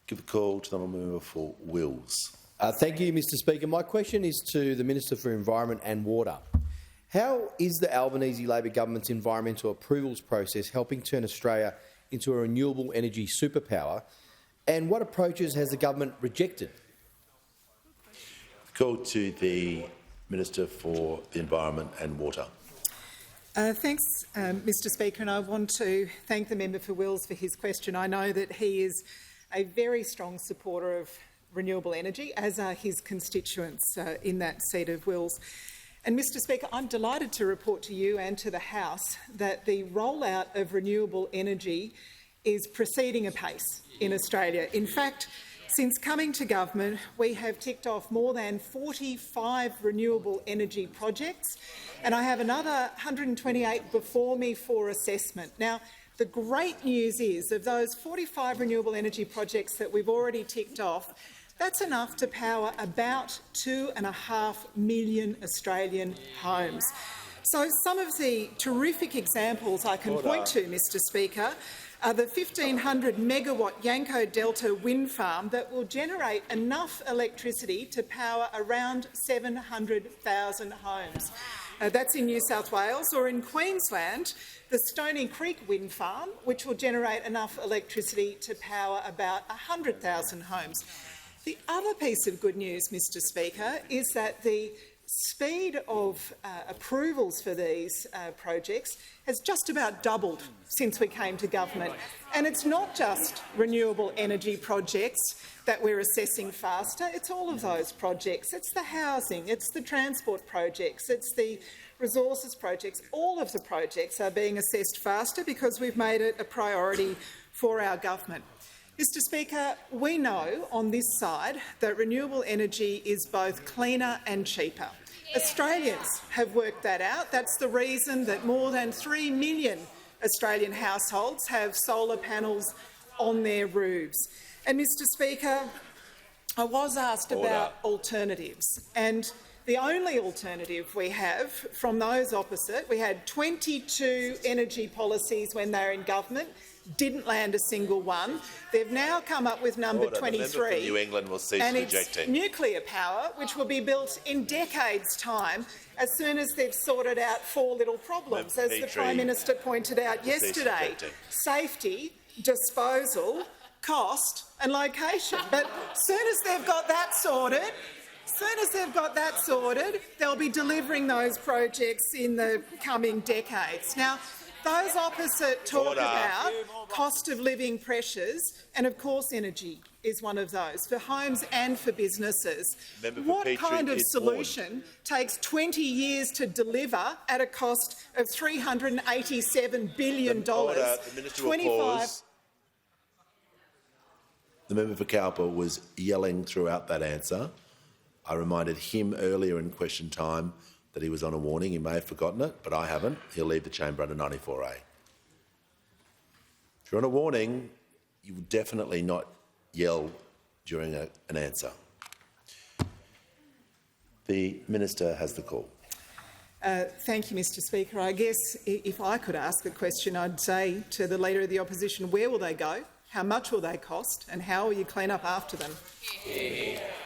Give the call to the member for Wills. Thank you, Mr Speaker. My question is to the Minister for Environment and Water. How is the Albanese Labor government's environmental approvals process helping turn Australia into a renewable energy superpower, and what approaches has the government rejected? Call to the Minister for the Environment and Water. Thanks, Mr Speaker, and I want to thank the member for Wills for his question. I know that he is a very strong supporter of renewable energy, as are his constituents in that seat of Wills. And, Mr Speaker, I'm delighted to report to you and to the House that the rollout of renewable energy is proceeding apace in Australia. In fact, since coming to government, we have ticked off more than 45 renewable energy projects, and I have another 128 before me for assessment. Now, the great news is, of those 45 renewable energy projects that we've already ticked off, that's enough to power about 2.5 million Australian homes. So some of the terrific examples I can point to, Mr Speaker, are the 1,500 megawatt Yanco Delta wind farm that will generate enough electricity to power around 700,000 homes. That's in New South Wales, or in Queensland, the Stony Creek wind farm, which will generate enough electricity to power about 100,000 homes. The other piece of good news, Mr Speaker, is that the speed of approvals for these projects has just about doubled since we came to government. And it's not just renewable energy projects that we're assessing faster, it's all of those projects. It's the housing, it's the transport projects, it's the resources projects. All of the projects are being assessed faster because we've made it a priority for our government. Mr Speaker, we know on this side that renewable energy is both cleaner and cheaper. Australians have worked that out. That's the reason that more than 3 million Australian households have solar panels on their roofs. And, Mr Speaker, I was asked about alternatives, and the only alternative we have from those opposite, we had 22 energy policies when they were in government, didn't land a single one. They've now come up with number 23, New England will cease and rejecting. It's nuclear power, which will be built in decades' time as soon as they've sorted out 4 little problems, as the Prime Minister pointed out yesterday: safety, disposal, cost and location. But as soon as they've got that sorted, they'll be delivering those projects in the coming decades. Now, those opposite talk about cost of living pressures, and of course energy is one of those, for homes and for businesses. What kind of solution takes 20 years to deliver at a cost of $387 billion? The member for Cowper was yelling throughout that answer. I reminded him earlier in question time that he was on a warning. He may have forgotten it, but I haven't. He'll leave the chamber under 94A. If you're on a warning, you will definitely not yell during an answer. The Minister has the call. Thank you, Mr Speaker. I guess if I could ask a question, I'd say to the Leader of the Opposition, where will they go? How much will they cost? And how will you clean up after them?